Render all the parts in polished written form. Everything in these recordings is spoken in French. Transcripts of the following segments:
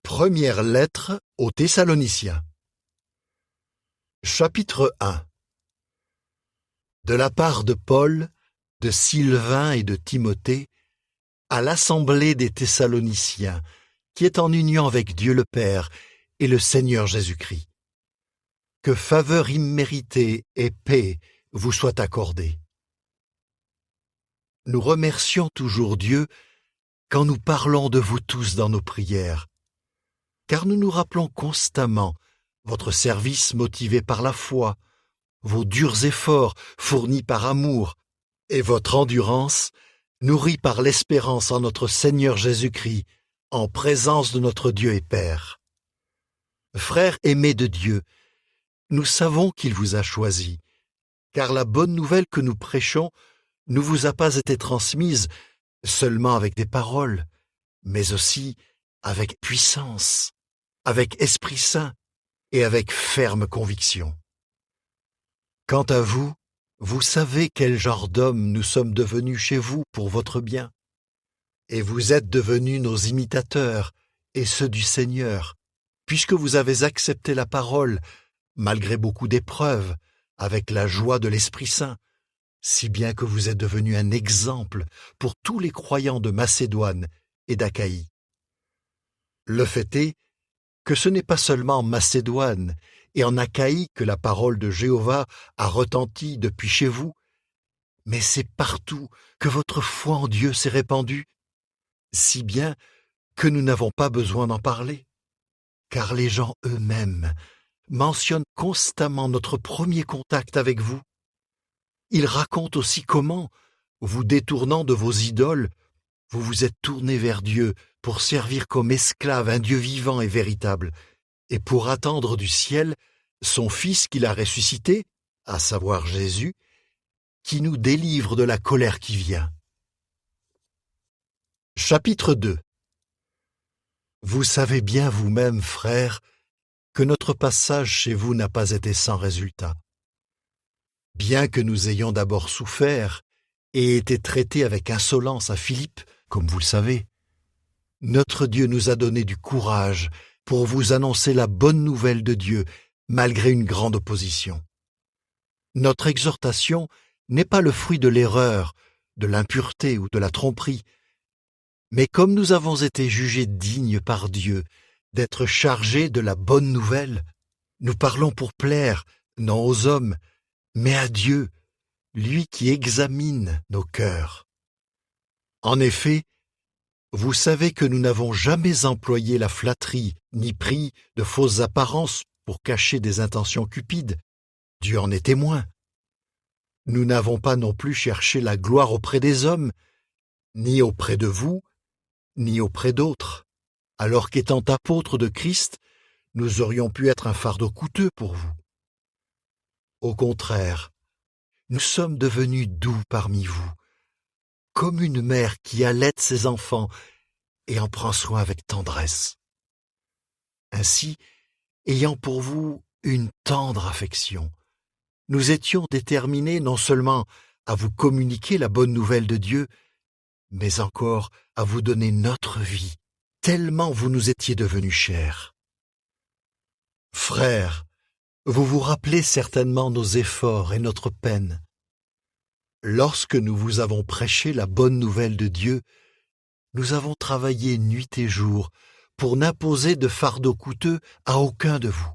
Première lettre aux Thessaloniciens. Chapitre 1. De la part de Paul, de Sylvain et de Timothée, à l'assemblée des Thessaloniciens, qui est en union avec Dieu le Père et le Seigneur Jésus-Christ. Que faveur imméritée et paix vous soient accordées. Nous remercions toujours Dieu quand nous parlons de vous tous dans nos prières, car nous nous rappelons constamment votre service motivé par la foi, vos durs efforts fournis par amour, et votre endurance nourrie par l'espérance en notre Seigneur Jésus-Christ, en présence de notre Dieu et Père. Frères aimés de Dieu, nous savons qu'il vous a choisis, car la bonne nouvelle que nous prêchons ne vous a pas été transmise seulement avec des paroles, mais aussi avec puissance, avec Esprit Saint et avec ferme conviction. Quant à vous, vous savez quel genre d'hommes nous sommes devenus chez vous pour votre bien. Et vous êtes devenus nos imitateurs et ceux du Seigneur, puisque vous avez accepté la parole, malgré beaucoup d'épreuves, avec la joie de l'Esprit Saint, si bien que vous êtes devenus un exemple pour tous les croyants de Macédoine et d'Achaïe. Le fait est que ce n'est pas seulement en Macédoine et en Achaïe que la parole de Jéhovah a retenti depuis chez vous, mais c'est partout que votre foi en Dieu s'est répandue, si bien que nous n'avons pas besoin d'en parler, car les gens eux-mêmes mentionnent constamment notre premier contact avec vous. Ils racontent aussi comment, vous détournant de vos idoles, vous vous êtes tournés vers Dieu pour servir comme esclave un Dieu vivant et véritable, et pour attendre du ciel son Fils qu'il a ressuscité, à savoir Jésus, qui nous délivre de la colère qui vient. Chapitre 2. Vous savez bien vous-même, frères, que notre passage chez vous n'a pas été sans résultat. Bien que nous ayons d'abord souffert et été traités avec insolence à Philippe, comme vous le savez, notre Dieu nous a donné du courage pour vous annoncer la bonne nouvelle de Dieu, malgré une grande opposition. Notre exhortation n'est pas le fruit de l'erreur, de l'impureté ou de la tromperie, mais comme nous avons été jugés dignes par Dieu d'être chargés de la bonne nouvelle, nous parlons pour plaire, non aux hommes, mais à Dieu, lui qui examine nos cœurs. En effet, vous savez que nous n'avons jamais employé la flatterie, ni pris de fausses apparences pour cacher des intentions cupides. Dieu en est témoin. Nous n'avons pas non plus cherché la gloire auprès des hommes, ni auprès de vous, ni auprès d'autres, alors qu'étant apôtres de Christ, nous aurions pu être un fardeau coûteux pour vous. Au contraire, nous sommes devenus doux parmi vous, comme une mère qui allaite ses enfants et en prend soin avec tendresse. Ainsi, ayant pour vous une tendre affection, nous étions déterminés non seulement à vous communiquer la bonne nouvelle de Dieu, mais encore à vous donner notre vie, tellement vous nous étiez devenus chers. Frères, vous vous rappelez certainement nos efforts et notre peine. Lorsque nous vous avons prêché la bonne nouvelle de Dieu, nous avons travaillé nuit et jour pour n'imposer de fardeau coûteux à aucun de vous.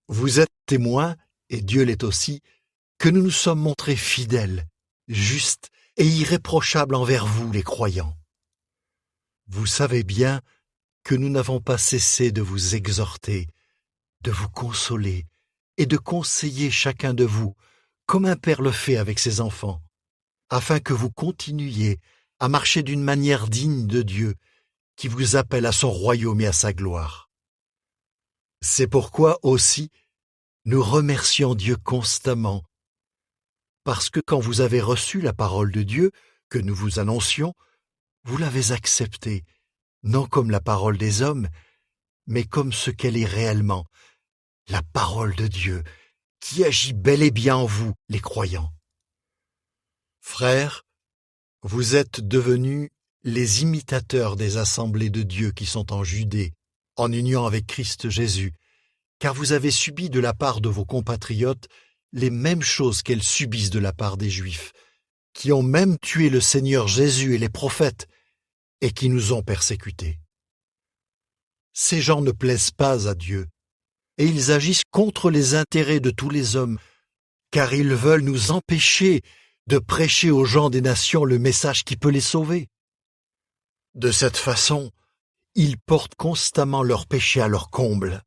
Vous êtes témoins, et Dieu l'est aussi, que nous nous sommes montrés fidèles, justes et irréprochables envers vous, les croyants. Vous savez bien que nous n'avons pas cessé de vous exhorter, de vous consoler et de conseiller chacun de vous, comme un père le fait avec ses enfants, afin que vous continuiez à marcher d'une manière digne de Dieu, qui vous appelle à son royaume et à sa gloire. C'est pourquoi aussi nous remercions Dieu constamment, parce que quand vous avez reçu la parole de Dieu que nous vous annoncions, vous l'avez acceptée, non comme la parole des hommes, mais comme ce qu'elle est réellement, la parole de Dieu, qui agit bel et bien en vous, les croyants. Frères, vous êtes devenus les imitateurs des assemblées de Dieu qui sont en Judée, en union avec Christ Jésus, car vous avez subi de la part de vos compatriotes les mêmes choses qu'elles subissent de la part des Juifs, qui ont même tué le Seigneur Jésus et les prophètes, et qui nous ont persécutés. Ces gens ne plaisent pas à Dieu, et ils agissent contre les intérêts de tous les hommes, car ils veulent nous empêcher de prêcher aux gens des nations le message qui peut les sauver. De cette façon, ils portent constamment leurs péchés à leur comble.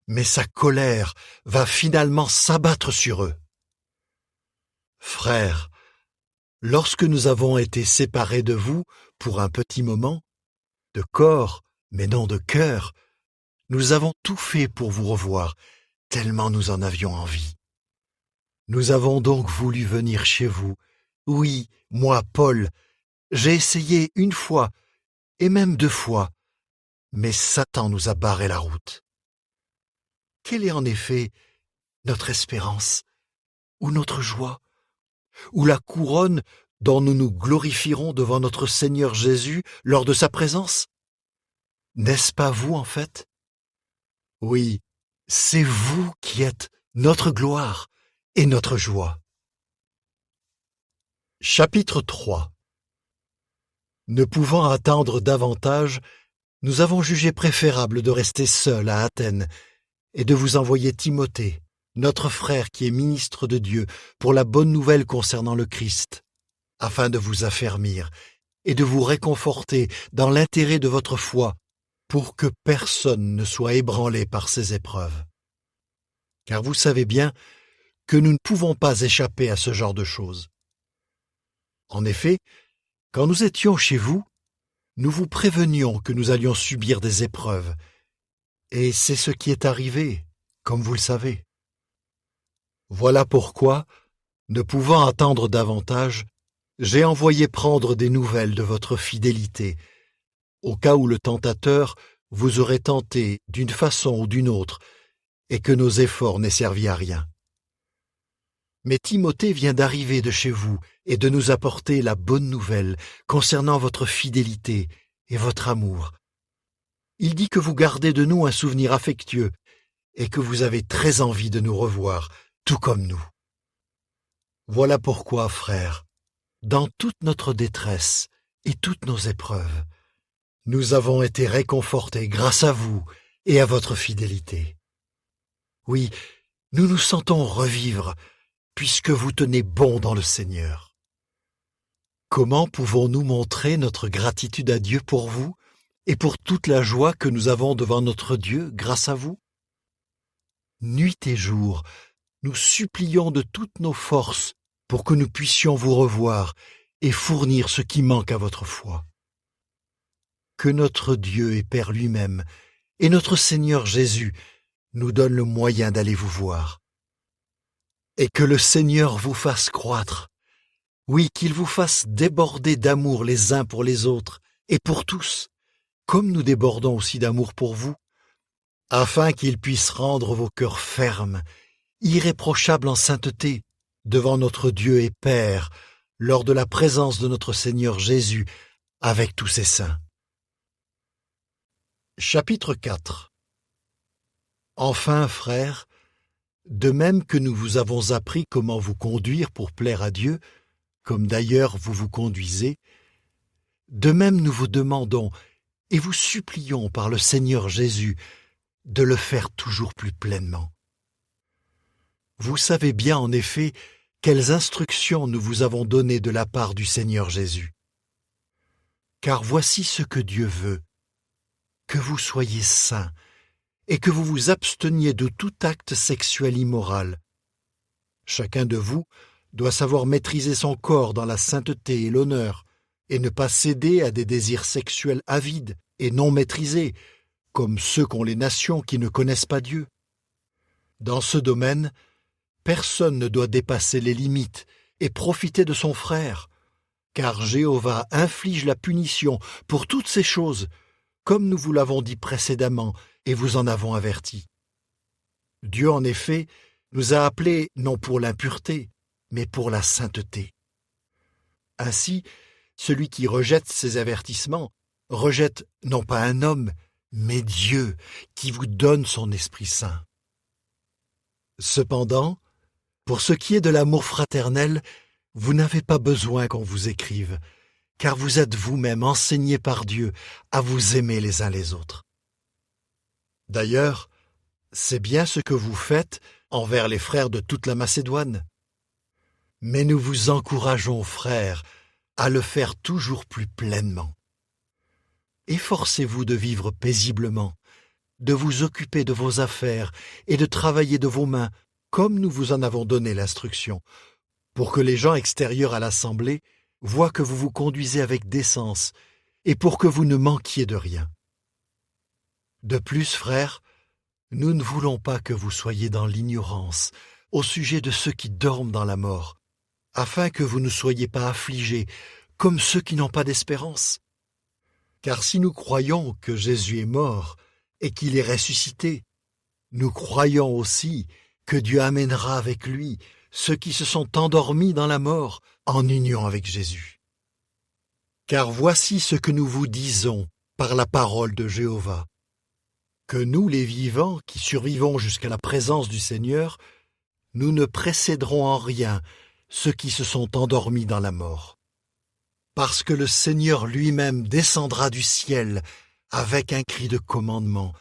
Mais sa colère va finalement s'abattre sur eux. Frères, lorsque nous avons été séparés de vous pour un petit moment, de corps, mais non de cœur, nous avons tout fait pour vous revoir, tellement nous en avions envie. Nous avons donc voulu venir chez vous. Oui, moi, Paul, j'ai essayé 1 fois, et même 2 fois, mais Satan nous a barré la route. Quelle est en effet notre espérance, ou notre joie, ou la couronne dont nous nous glorifierons devant notre Seigneur Jésus lors de sa présence? N'est-ce pas vous, en fait? Oui, c'est vous qui êtes notre gloire et notre joie. Chapitre 3. Ne pouvant attendre davantage, nous avons jugé préférable de rester seuls à Athènes et de vous envoyer Timothée, notre frère qui est ministre de Dieu, pour la bonne nouvelle concernant le Christ, afin de vous affermir et de vous réconforter dans l'intérêt de votre foi, pour que personne ne soit ébranlé par ces épreuves. Car vous savez bien que nous ne pouvons pas échapper à ce genre de choses. En effet, quand nous étions chez vous, nous vous prévenions que nous allions subir des épreuves, et c'est ce qui est arrivé, comme vous le savez. Voilà pourquoi, ne pouvant attendre davantage, j'ai envoyé prendre des nouvelles de votre fidélité, au cas où le tentateur vous aurait tenté d'une façon ou d'une autre, et que nos efforts n'aient servi à rien. Mais Timothée vient d'arriver de chez vous et de nous apporter la bonne nouvelle concernant votre fidélité et votre amour. Il dit que vous gardez de nous un souvenir affectueux et que vous avez très envie de nous revoir, tout comme nous. Voilà pourquoi, frères, dans toute notre détresse et toutes nos épreuves, nous avons été réconfortés grâce à vous et à votre fidélité. Oui, nous nous sentons revivre, puisque vous tenez bon dans le Seigneur. Comment pouvons-nous montrer notre gratitude à Dieu pour vous et pour toute la joie que nous avons devant notre Dieu grâce à vous? Nuit et jour, nous supplions de toutes nos forces pour que nous puissions vous revoir et fournir ce qui manque à votre foi. Que notre Dieu et Père lui-même et notre Seigneur Jésus nous donnent le moyen d'aller vous voir. Et que le Seigneur vous fasse croître, oui, qu'il vous fasse déborder d'amour les uns pour les autres et pour tous, comme nous débordons aussi d'amour pour vous, afin qu'il puisse rendre vos cœurs fermes, irréprochables en sainteté, devant notre Dieu et Père, lors de la présence de notre Seigneur Jésus, avec tous ses saints. Chapitre 4. Enfin, frères, de même que nous vous avons appris comment vous conduire pour plaire à Dieu, comme d'ailleurs vous vous conduisez, de même nous vous demandons et vous supplions par le Seigneur Jésus de le faire toujours plus pleinement. Vous savez bien en effet quelles instructions nous vous avons données de la part du Seigneur Jésus. Car voici ce que Dieu veut, que vous soyez saints et que vous vous absteniez de tout acte sexuel immoral. Chacun de vous doit savoir maîtriser son corps dans la sainteté et l'honneur, et ne pas céder à des désirs sexuels avides et non maîtrisés, comme ceux qu'ont les nations qui ne connaissent pas Dieu. Dans ce domaine, personne ne doit dépasser les limites et profiter de son frère, car Jéhovah inflige la punition pour toutes ces choses, comme nous vous l'avons dit précédemment et vous en avons averti. Dieu, en effet, nous a appelés non pour l'impureté, mais pour la sainteté. Ainsi, Celui qui rejette ces avertissements rejette non pas un homme, mais Dieu, qui vous donne son Esprit Saint. Cependant, pour ce qui est de l'amour fraternel, vous n'avez pas besoin qu'on vous écrive, car vous êtes vous-même enseignés par Dieu à vous aimer les uns les autres. D'ailleurs, c'est bien ce que vous faites envers les frères de toute la Macédoine. Mais nous vous encourageons, frères, à le faire toujours plus pleinement. Efforcez-vous de vivre paisiblement, de vous occuper de vos affaires et de travailler de vos mains, comme nous vous en avons donné l'instruction, pour que les gens extérieurs à l'assemblée voient que vous vous conduisez avec décence et pour que vous ne manquiez de rien. De plus, frères, nous ne voulons pas que vous soyez dans l'ignorance au sujet de ceux qui dorment dans la mort, afin que vous ne soyez pas affligés comme ceux qui n'ont pas d'espérance. Car si nous croyons que Jésus est mort et qu'il est ressuscité, nous croyons aussi que Dieu amènera avec lui ceux qui se sont endormis dans la mort en union avec Jésus. Car voici ce que nous vous disons par la parole de Jéhovah, que nous les vivants qui survivons jusqu'à la présence du Seigneur, nous ne précéderons en rien ceux qui se sont endormis dans la mort. Parce que le Seigneur lui-même descendra du ciel avec un cri de commandement,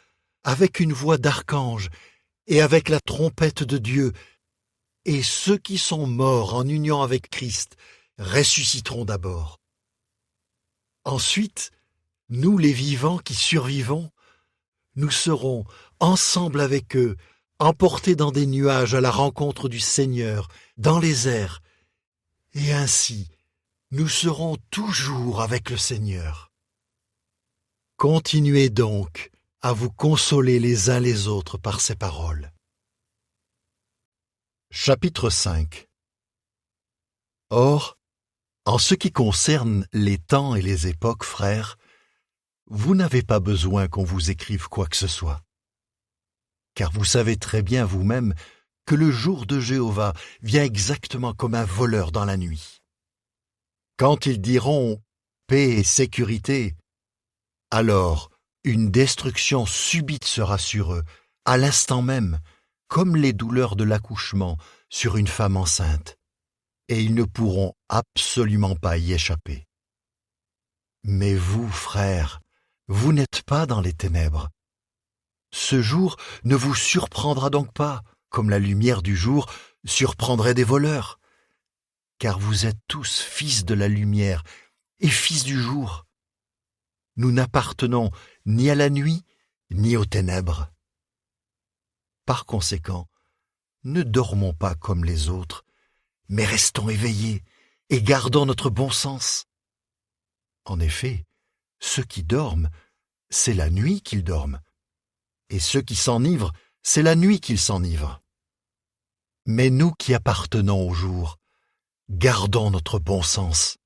avec une voix d'archange et avec la trompette de Dieu, et ceux qui sont morts en union avec Christ ressusciteront d'abord. Ensuite, nous les vivants qui survivons, nous serons ensemble avec eux, emportés dans des nuages à la rencontre du Seigneur, dans les airs, et ainsi nous serons toujours avec le Seigneur. Continuez donc à vous consoler les uns les autres par ces paroles. Chapitre 5. Or, en ce qui concerne les temps et les époques, frères, vous n'avez pas besoin qu'on vous écrive quoi que ce soit. Car vous savez très bien vous-même que le jour de Jéhovah vient exactement comme un voleur dans la nuit. Quand ils diront « paix et sécurité », alors une destruction subite sera sur eux, à l'instant même, comme les douleurs de l'accouchement sur une femme enceinte, et ils ne pourront absolument pas y échapper. Mais vous, frères, vous n'êtes pas dans les ténèbres. Ce jour ne vous surprendra donc pas, comme la lumière du jour surprendrait des voleurs. Car vous êtes tous fils de la lumière et fils du jour. Nous n'appartenons ni à la nuit, ni aux ténèbres. Par conséquent, ne dormons pas comme les autres, mais restons éveillés et gardons notre bon sens. En effet, ceux qui dorment, c'est la nuit qu'ils dorment, et ceux qui s'enivrent, c'est la nuit qu'ils s'enivrent. Mais nous qui appartenons au jour, gardons notre bon sens,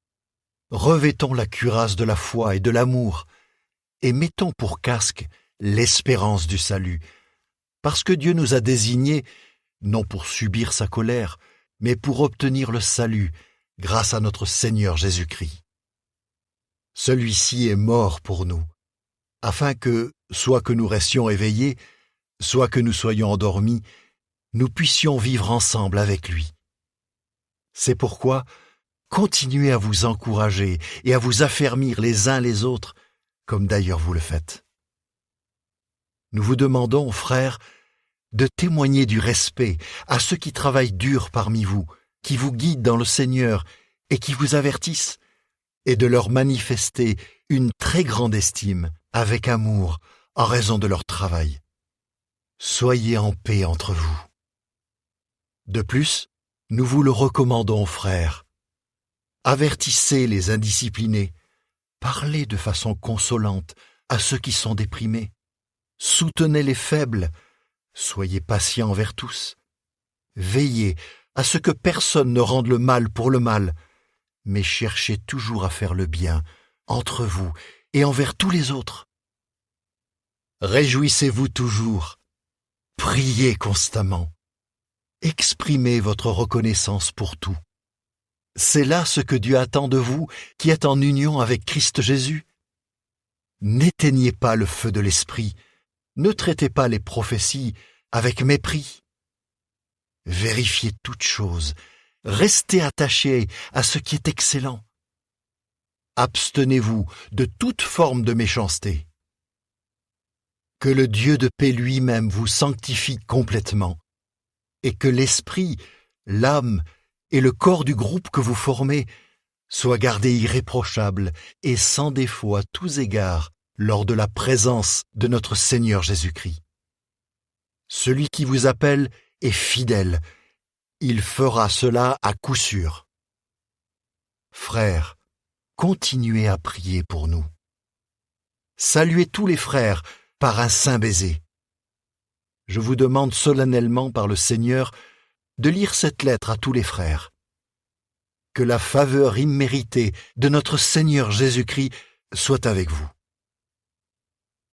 revêtons la cuirasse de la foi et de l'amour, et mettons pour casque l'espérance du salut, parce que Dieu nous a désignés, non pour subir sa colère, mais pour obtenir le salut grâce à notre Seigneur Jésus-Christ. Celui-ci est mort pour nous, afin que, soit que nous restions éveillés, soit que nous soyons endormis, nous puissions vivre ensemble avec lui. C'est pourquoi, continuez à vous encourager et à vous affermir les uns les autres, comme d'ailleurs vous le faites. Nous vous demandons, frères, de témoigner du respect à ceux qui travaillent dur parmi vous, qui vous guident dans le Seigneur et qui vous avertissent, et de leur manifester une très grande estime, avec amour, en raison de leur travail. Soyez en paix entre vous. De plus, nous vous le recommandons, frères. Avertissez les indisciplinés, parlez de façon consolante à ceux qui sont déprimés, soutenez les faibles, soyez patients envers tous, veillez à ce que personne ne rende le mal pour le mal, mais cherchez toujours à faire le bien entre vous et envers tous les autres. Réjouissez-vous toujours, priez constamment, exprimez votre reconnaissance pour tout. C'est là ce que Dieu attend de vous qui êtes en union avec Christ Jésus. N'éteignez pas le feu de l'esprit, ne traitez pas les prophéties avec mépris. Vérifiez toutes choses, restez attachés à ce qui est excellent. Abstenez-vous de toute forme de méchanceté. Que le Dieu de paix lui-même vous sanctifie complètement, et que l'esprit, l'âme et le corps du groupe que vous formez soient gardés irréprochables et sans défaut à tous égards lors de la présence de notre Seigneur Jésus-Christ. Celui qui vous appelle est fidèle, il fera cela à coup sûr. Frères, continuez à prier pour nous. Saluez tous les frères par un saint baiser. Je vous demande solennellement par le Seigneur de lire cette lettre à tous les frères. Que la faveur imméritée de notre Seigneur Jésus-Christ soit avec vous.